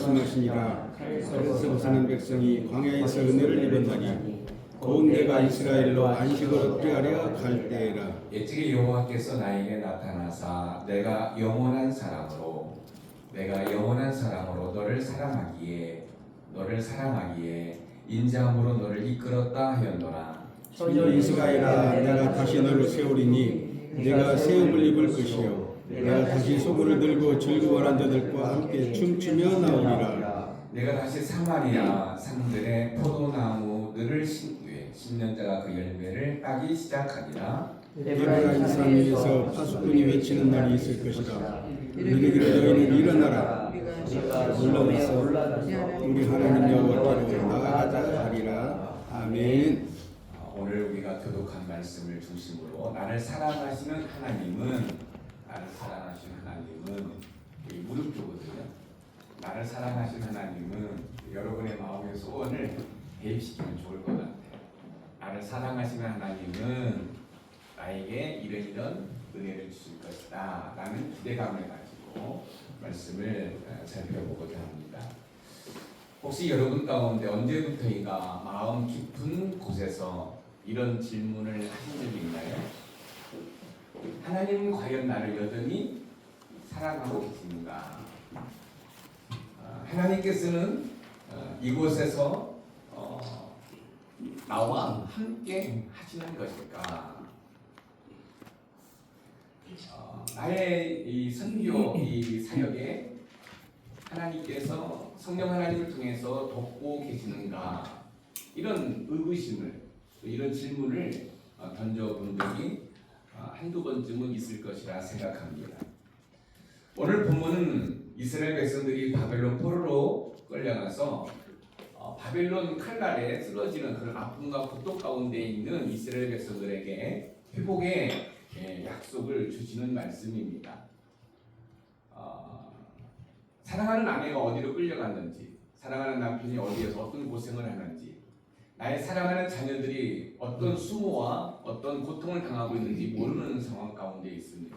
말씀하시니라. 칼에서 벗어난 백성이 광야에서 은혜를 입었나니 곧 내가 이스라엘로 안식을 얻게 하려 갈 때에라. 옛적에 여호와께서 나에게 나타나사 내가 영원한 사랑으로 너를 사랑하기에 인자함으로 너를 이끌었다 하였노라. 소녀 이스라엘아, 내가 다시 너를 세우리니 내가 세움을 입을 것이요 내가 다시 소굴을 들고 즐거워하는 자들과 함께 춤추며 나오리라. 내가 다시 사마리아 산들의 포도나무들을 심구에 심는 자가 그 열매를 따기 시작하리라. 에브라임 산 위에서 파수꾼이 외치는 날이 있을 것이다. 너희는 일어나라. 올라가서 우리 하나님 여호와께로 나아가자 하리라. 아멘. 오늘 우리가 교독한 말씀을 중심으로 나를 사랑하시는 하나님은 이 무릎표거든요. 나를 사랑하시는 하나님은 여러분의 마음의 소원을 대입시키면 좋을 것 같아요. 나를 사랑하시는 하나님은 나에게 이런 은혜를 주실 것이다 라는 기대감을 가지고 말씀을 살펴보고자 합니다. 혹시 여러분 가운데 언제부터인가 마음 깊은 곳에서 이런 질문을 하신 적이 있나요? 하나님은 과연 나를 여전히 사랑하고 계십니까? 하나님께서는 이곳에서 나와 함께 하시는 것일까? 나의 이 선교 이 사역에 하나님께서 성령 하나님을 통해서 돕고 계시는가? 이런 의구심을 이런 질문을 던져본 적이 한두 번쯤은 있을 것이라 생각합니다. 오늘 본문은 이스라엘 백성들이 바벨론 포로로 끌려가서 바벨론 칼날에 쓰러지는 그런 아픔과 고통 가운데 있는 이스라엘 백성들에게 회복의 약속을 주시는 말씀입니다. 사랑하는 아내가 어디로 끌려갔는지, 사랑하는 남편이 어디에서 어떤 고생을 하는지, 나의 사랑하는 자녀들이 어떤 수모와 어떤 고통을 당하고 있는지 모르는 상황 가운데 있습니다.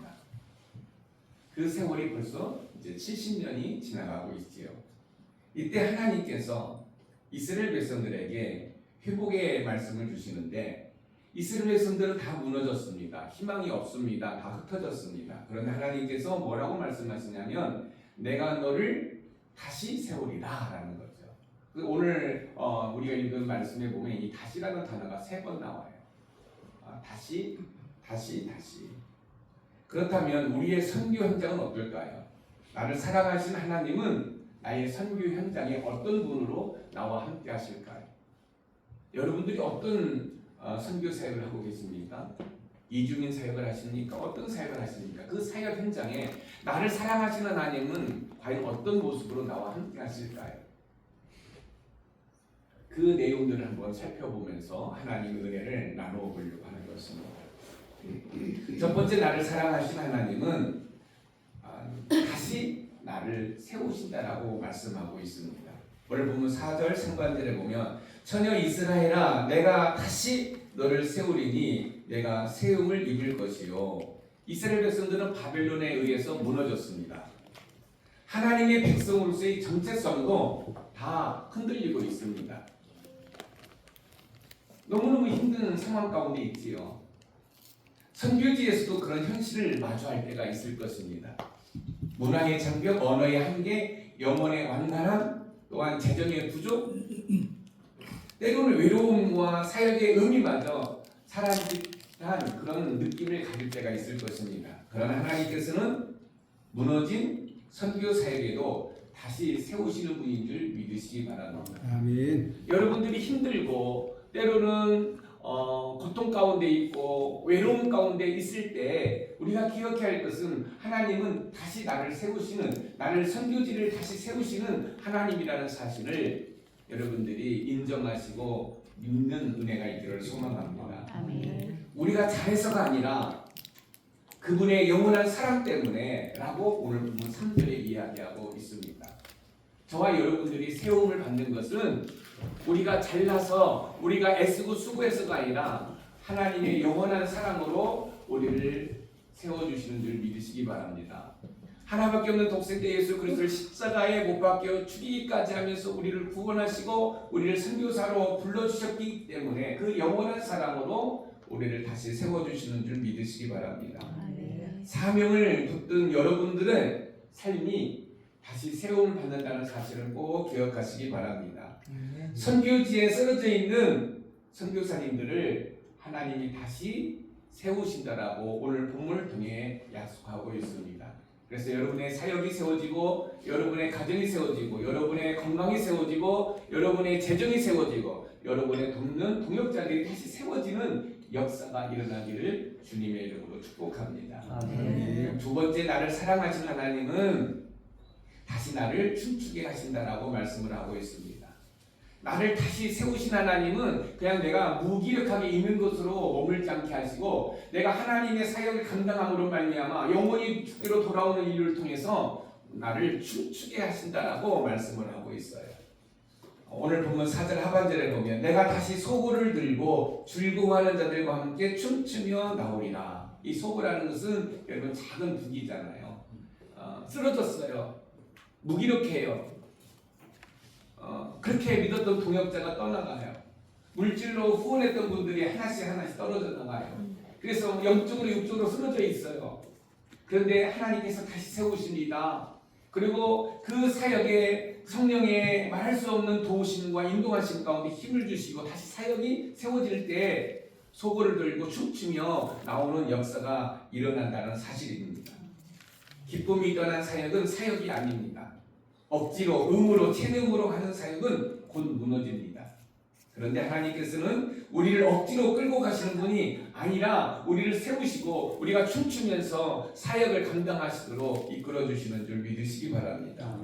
그 세월이 벌써 이제 70년이 지나가고 있지요. 이때 하나님께서 이스라엘 백성들에게 회복의 말씀을 주시는데 이스라엘 백성들은 다 무너졌습니다. 희망이 없습니다. 다 흩어졌습니다. 그런데 하나님께서 뭐라고 말씀하시냐면 내가 너를 다시 세우리라 라는 거죠. 오늘 우리가 읽은 말씀에 보면 이 다시라는 단어가 3번 나와요. 다시. 그렇다면 우리의 선교 현장은 어떨까요? 나를 사랑하신 하나님은 나의 선교 현장에 어떤 분으로 나와 함께 하실까요? 여러분들이 어떤 선교 사역을 하고 계십니까? 이주민 사역을 하십니까? 어떤 사역을 하십니까? 그 사역 현장에 나를 사랑하시는 하나님은 과연 어떤 모습으로 나와 함께 하실까요? 그 내용들을 한번 살펴보면서 하나님의 은혜를 나누어 보려고 하는 것입니다. 첫 번째, 나를 사랑하시는 하나님은 다시 나를 세우신다라고 말씀하고 있습니다. 오늘 보면 4절 상반절에 보면 처녀 이스라엘아 내가 다시 너를 세우리니 내가 세움을 입을 것이요. 이스라엘 백성들은 바벨론에 의해서 무너졌습니다. 하나님의 백성으로서의 정체성도 다 흔들리고 있습니다. 너무너무 힘든 상황 가운데 있지요. 선교지에서도 그런 현실을 마주할 때가 있을 것입니다. 문화의 장벽, 언어의 한계, 영혼의 완단함, 또한 재정의 부족, 때로는 외로움과 사역의 의미마저 사라진 그런 느낌을 가질 때가 있을 것입니다. 그러나 하나님께서는 무너진 선교 사역에도 다시 세우시는 분인 줄 믿으시기 바랍니다. 아멘. 여러분들이 힘들고 때로는 고통 가운데 있고 외로움 가운데 있을 때 우리가 기억해야 할 것은 하나님은 다시 나를 세우시는, 나를 선교지를 다시 세우시는 하나님이라는 사실을 여러분들이 인정하시고 믿는 은혜가 있기를 소망합니다. 아멘. 우리가 잘해서가 아니라 그분의 영원한 사랑 때문에 라고 오늘 보면 3절에 이야기하고 있습니다. 저와 여러분들이 세움을 받는 것은 우리가 잘나서 우리가 애쓰고 수고해서가 아니라 하나님의 영원한 사랑으로 우리를 세워주시는 줄 믿으시기 바랍니다. 하나밖에 없는 독생자 예수 그리스도를 십자가에 못 박혀 죽이기까지 하면서 우리를 구원하시고 우리를 선교사로 불러주셨기 때문에 그 영원한 사랑으로 우리를 다시 세워주시는 줄 믿으시기 바랍니다. 사명을 붙든 여러분들의 삶이 다시 세움을 받는다는 사실을 꼭 기억하시기 바랍니다. 선교지에 쓰러져 있는 선교사님들을 하나님이 다시 세우신다라고 오늘 본문을 통해 약속하고 있습니다. 그래서 여러분의 사역이 세워지고 여러분의 가정이 세워지고 여러분의 건강이 세워지고 여러분의 재정이 세워지고 여러분의 돕는 동역자들이 다시 세워지는 역사가 일어나기를 주님의 이름으로 축복합니다. 두 번째, 나를 사랑하신 하나님은 다시 나를 춤추게 하신다라고 말씀을 하고 있습니다. 나를 다시 세우신 하나님은 그냥 내가 무기력하게 있는 것으로 머물지 않게 하시고 내가 하나님의 사역을 감당함으로 말미암아 영원히 주께로 돌아오는 일을 통해서 나를 춤추게 하신다라고 말씀을 하고 있어요. 오늘 본문 4절 하반절에 보면 내가 다시 소고를 들고 즐거워하는 자들과 함께 춤추며 나오리라. 이 소고라는 것은 여러분 작은 북이잖아요. 쓰러졌어요. 무기력해요. 그렇게 믿었던 동역자가 떠나가요. 물질로 후원했던 분들이 하나씩 떨어져 나가요. 그래서 영적으로 육적으로 쓰러져 있어요. 그런데 하나님께서 다시 세우십니다. 그리고 그 사역에 성령의 말할 수 없는 도우심과 인도하심 가운데 힘을 주시고 다시 사역이 세워질 때 소고를 들고 춤추며 나오는 역사가 일어난다는 사실입니다. 기쁨이 떠난 사역은 사역이 아닙니다. 억지로, 의무로, 체념으로 하는 사역은 곧 무너집니다. 그런데 하나님께서는 우리를 억지로 끌고 가시는 분이 아니라 우리를 세우시고 우리가 춤추면서 사역을 감당하시도록 이끌어 주시는 줄 믿으시기 바랍니다.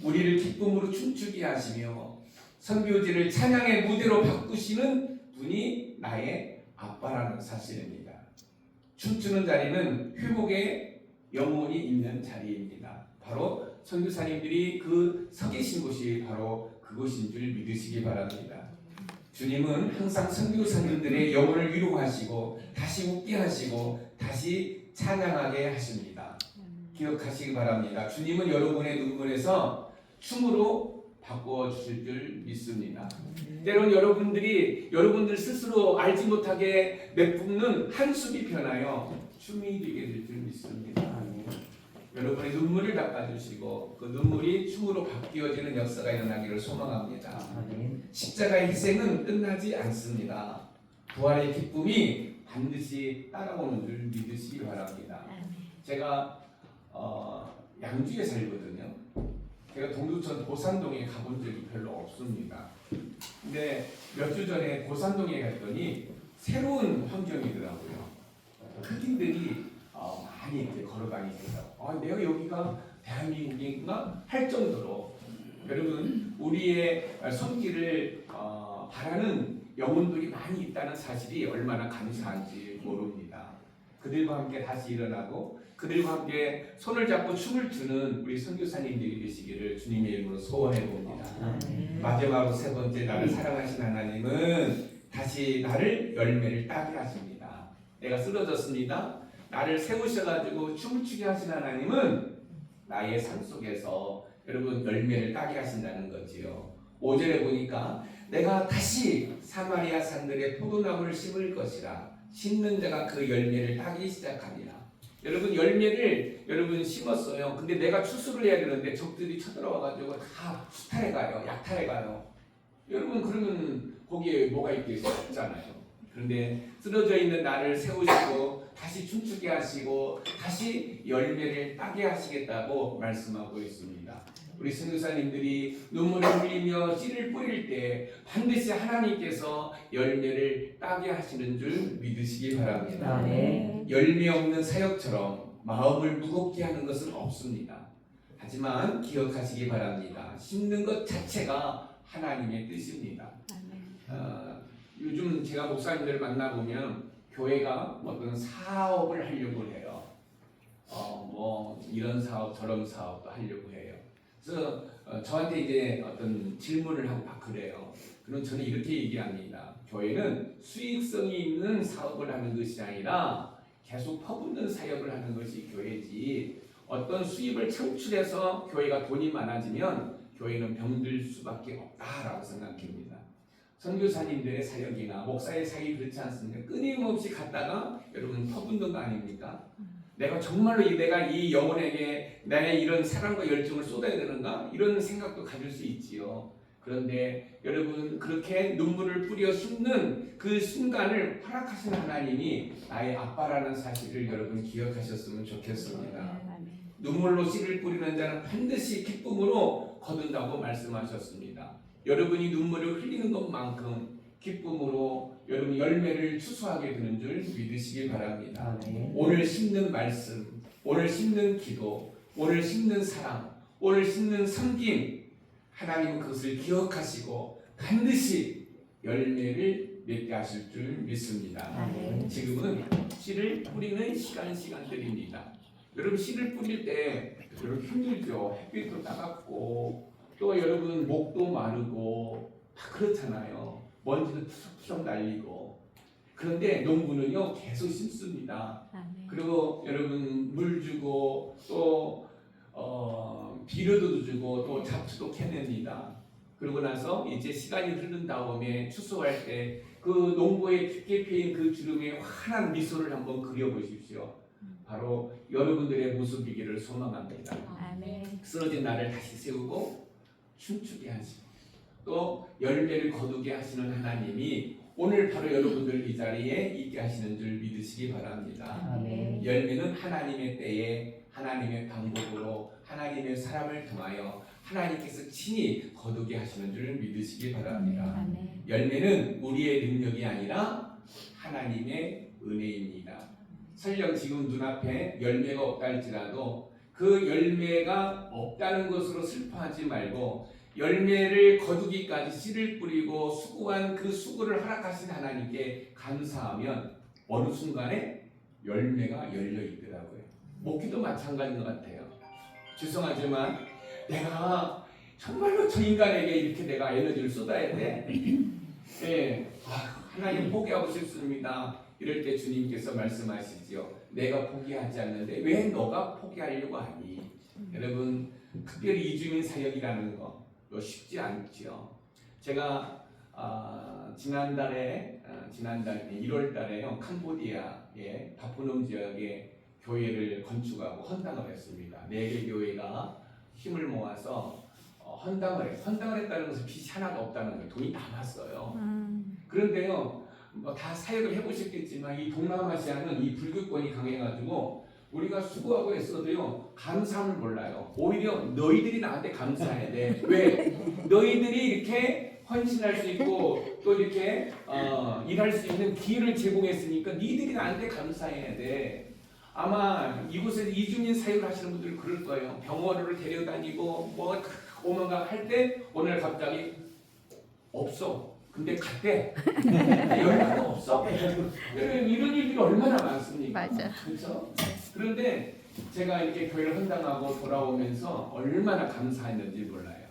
우리를 기쁨으로 춤추게 하시며 선교지를 찬양의 무대로 바꾸시는 분이 나의 아빠라는 사실입니다. 춤추는 자리는 회복의 영혼이 있는 자리입니다. 바로 선교사님들이 서 계신 곳이 바로 그곳인 줄 믿으시기 바랍니다. 주님은 항상 선교사님들의 영혼을 위로하시고 다시 웃게 하시고 다시 찬양하게 하십니다. 기억하시기 바랍니다. 주님은 여러분의 눈물에서 춤으로 바꾸어 주실 줄 믿습니다. 때론 여러분들 스스로 알지 못하게 내뿜는 한숨이 변하여 춤이 되게 될 줄 믿습니다. 여러분의 눈물을 닦아주시고 그 눈물이 춤으로 바뀌어지는 역사가 일어나기를 소망합니다. 십자가의 희생은 끝나지 않습니다. 부활의 기쁨이 반드시 따라오는 줄 믿으시기 바랍니다. 제가 양주에 살거든요. 제가 동두천 고산동에 가본 적이 별로 없습니다. 근데 몇 주 전에 고산동에 갔더니 새로운 환경이더라고요. 흑인들이 많이 이렇게 걸어다니더라고요. 내가 여기가 대한민국인가 할 정도로 여러분 우리의 손길을 바라는 영혼들이 많이 있다는 사실이 얼마나 감사한지 모릅니다. 그들과 함께 다시 일어나고 그들과 함께 손을 잡고 춤을 추는 우리 선교사님들이 되시기를 주님의 이름으로 소원해 봅니다. 마지막으로 세 번째, 나를 사랑하신 하나님은 다시 나를 열매를 따게 하십니다. 내가 쓰러졌습니다. 나를 세우셔가지고 춤을 추게 하신 하나님은 나의 삶 속에서 여러분 열매를 따게 하신다는 거지요. 5절에 보니까 내가 다시 사마리아 산들의 포도나무를 심을 것이라 심는 자가 그 열매를 따기 시작합니다. 여러분 열매를 여러분 심었어요. 근데 내가 추수를 해야 되는데 적들이 쳐들어와가지고 다 수탈해가요. 약탈해가요. 여러분 그러면 거기에 뭐가 있겠어요? 없잖아요. 그런데 쓰러져 있는 나를 세우시고 다시 춤추게 하시고 다시 열매를 따게 하시겠다고 말씀하고 있습니다. 우리 선교사님들이 눈물을 흘리며 씨를 뿌릴 때 반드시 하나님께서 열매를 따게 하시는 줄 믿으시기 바랍니다. 열매 없는 사역처럼 마음을 무겁게 하는 것은 없습니다. 하지만 기억하시기 바랍니다. 심는 것 자체가 하나님의 뜻입니다. 요즘 제가 목사님들을 만나보면 교회가 어떤 사업을 하려고 해요. 뭐 이런 사업 저런 사업도 하려고 해요. 그래서 저한테 이제 어떤 질문을 하고 막 그래요. 그럼 저는 이렇게 얘기합니다. 교회는 수익성이 있는 사업을 하는 것이 아니라 계속 퍼붓는 사역을 하는 것이 교회지 어떤 수입을 창출해서 교회가 돈이 많아지면 교회는 병들 수밖에 없다라고 생각합니다. 선교사님들의 사역이나 목사의 사역이 그렇지 않습니까? 끊임없이 갔다가 여러분 퍼붓는 거 아닙니까? 내가 정말로 내가 이 영혼에게 나의 이런 사랑과 열정을 쏟아야 되는가? 이런 생각도 가질 수 있지요. 그런데 여러분 그렇게 눈물을 뿌려 쏟는 그 순간을 허락하신 하나님이 나의 아빠라는 사실을 여러분 기억하셨으면 좋겠습니다. 눈물로 씨를 뿌리는 자는 반드시 기쁨으로 거둔다고 말씀하셨습니다. 여러분이 눈물을 흘리는 것만큼 기쁨으로 여러분 열매를 추수하게 되는 줄 믿으시기 바랍니다. 오늘 심는 말씀, 오늘 심는 기도, 오늘 심는 사랑, 오늘 심는 섬김, 하나님은 그것을 기억하시고 반드시 열매를 맺게 하실 줄 믿습니다. 지금은 씨를 뿌리는 시간들입니다. 여러분 씨를 뿌릴 때 여러분 힘들죠. 햇빛도 따갑고 또 여러분 목도 마르고 다 그렇잖아요. 먼지도 푸석푸석 날리고. 그런데 농부는요 계속 심습니다. 그리고 여러분 물 주고 또 비료도 주고 또 잡초도 캐냅니다. 그러고 나서 이제 시간이 흐른 다음에 추수할 때 그 농부의 깊게 피인 그 주름에 환한 미소를 한번 그려보십시오. 바로 여러분들의 모습이기를 소망합니다. 쓰러진 나를 다시 세우고 춤추게 하시고 또 열매를 거두게 하시는 하나님이 오늘 바로 여러분들 이 자리에 있게 하시는 줄 믿으시기 바랍니다. 열매는 하나님의 때에 하나님의 방법으로 하나님의 사람을 통하여 하나님께서 친히 거두게 하시는 줄 믿으시기 바랍니다. 열매는 우리의 능력이 아니라 하나님의 은혜입니다. 설령 지금 눈앞에 열매가 없다 할지라도 그 열매가 없다는 것으로 슬퍼하지 말고 열매를 거두기까지 씨를 뿌리고 수고한 그 수고를 허락하신 하나님께 감사하면 어느 순간에 열매가 열려 있더라고요. 목기도 마찬가지인 것 같아요. 죄송하지만 내가 정말로 저 인간에게 이렇게 내가 에너지를 쏟아야 돼. 네. 하나님 포기하고 싶습니다. 이럴 때 주님께서 말씀하시지요. 내가 포기하지 않는데 왜 너가 포기하려고 하니? 여러분 특별히 이주민 사역이라는 거 쉽지 않지요. 제가 지난달에 1월달에요 캄보디아의 바푸놈 지역에 교회를 건축하고 헌당을 했습니다. 4개 교회가 힘을 모아서 헌당을 했다는 것은 빚이 하나도 없다는 거예요. 돈이 남았어요. 그런데요, 다 사역을 해보셨겠지만 이 동남아시아는 이 불교권이 강해가지고 우리가 수고하고 했어도요 감사함을 몰라요. 오히려 너희들이 나한테 감사해야 돼. 왜? 너희들이 이렇게 헌신할 수 있고 또 이렇게 일할 수 있는 기회를 제공했으니까 니들이 나한테 감사해야 돼. 아마 이곳에서 이주민 사역을 하시는 분들은 그럴 거예요. 병원을 데려다니고 뭐 오만가 할 때 오늘 갑자기 없어. 근데 갔대. 연락도 없어. 이런 일들이 얼마나 많습니까? 맞아. 그렇죠? 그런데 제가 이렇게 교회를 헌당하고 돌아오면서 얼마나 감사했는지 몰라요.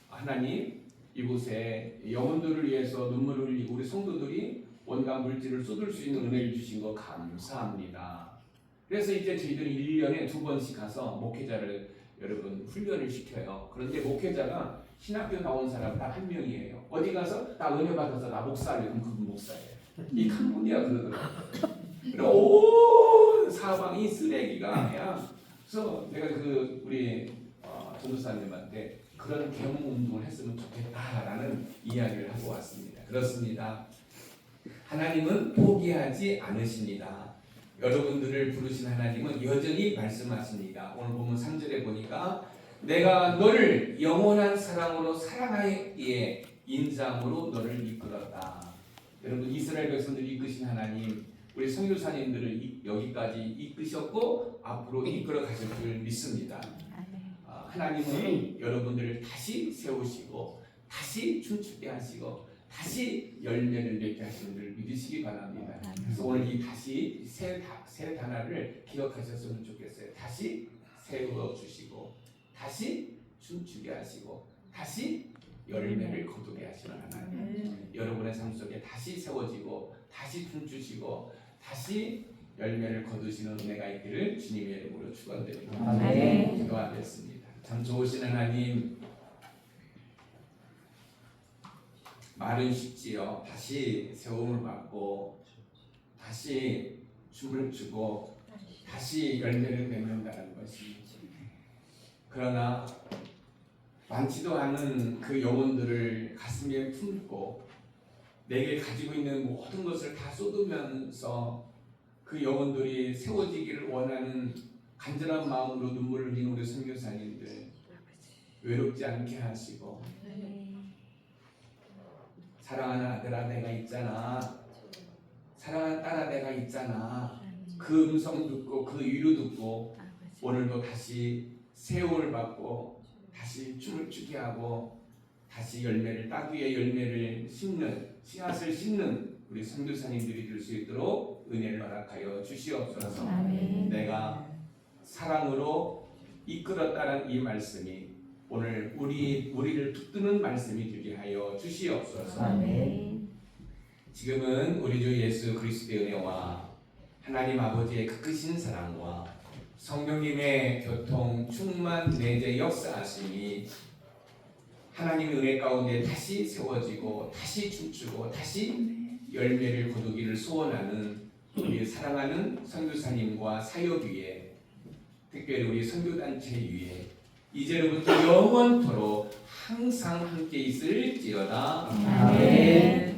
하나님 이곳에 영혼들을 위해서 눈물을 흘리고 우리 성도들이 온갖 물질을 쏟을 수 있는 은혜를 주신 거 감사합니다. 그래서 이제 저희들이 1년에 2번씩 가서 목회자를 여러분 훈련을 시켜요. 그런데 목회자가 신학교 나온 사람 딱 한 명이에요. 어디 가서 나 은혜 받아서 나 목사래. 그럼 그분 목사예요. 이 캄보디아 그러더라고요. 온 사방이 쓰레기가 그냥. 그래서 내가 우리 전도사님한테 그런 계몽 운동을 했으면 좋겠다라는 이야기를 하고 왔습니다. 그렇습니다. 하나님은 포기하지 않으십니다. 여러분들을 부르신 하나님은 여전히 말씀하십니다. 오늘 보면 3절에 보니까 내가 너를 영원한 사랑으로 사랑하기에 인자함으로 너를 이끌었다. 여러분 이스라엘 백성들을 이끄신 하나님 우리 선교사님들을 여기까지 이끄셨고 앞으로 이끌어 가실 줄 믿습니다. 하나님은 여러분들을 다시 세우시고 다시 춤추게 하시고 다시 열매를 맺게 하시는 줄 믿으시기 바랍니다. 그래서 오늘 이 다시 세 단어를 기억하셨으면 좋겠어요. 다시 세워주시고 다시 춤추게 하시고 다시 열매를 거두게 하시는 하나님. 여러분의 삶 속에 다시 세워지고 다시 춤추시고 다시 열매를 거두시는 은혜가 있기를 주님의 이름으로 축원드립니다. 아멘. 기도하겠습니다. 참 좋으신 하나님, 말은 쉽지요. 다시 세움을 받고 다시 춤을 추고 다시 열매를 맺는다는 것이, 그러나 많지도 않은 그 영혼들을 가슴에 품고 내게 가지고 있는 모든 것을 다 쏟으면서 그 영혼들이 세워지기를 원하는 간절한 마음으로 눈물을 흘리는 우리 선교사님들 외롭지 않게 하시고, 사랑하는 아들아 내가 있잖아, 사랑하는 딸아 내가 있잖아, 그 음성 듣고 그 위로 듣고 오늘도 다시 세움을 받고 다시 춤을 추게 하고 다시 열매를, 땅 위에 열매를 심는, 씨앗을 심는 우리 선교사님들이 될 수 있도록 은혜를 허락하여 주시옵소서. 아멘. 내가 사랑으로 이끌었다는 이 말씀이 오늘 우리를 붙드는 말씀이 되게 하여 주시옵소서. 아멘. 지금은 우리 주 예수 그리스도의 은혜와 하나님 아버지의 그 크신 사랑과 성령님의 교통 충만 내재 역사하심이 하나님의 은혜 가운데 다시 세워지고 다시 춤추고 다시 열매를 거두기를 소원하는 우리 사랑하는 선교사님과 사역 위에, 특별히 우리 선교단체 위에 이제로부터 영원토록 항상 함께 있을지어다. 아멘.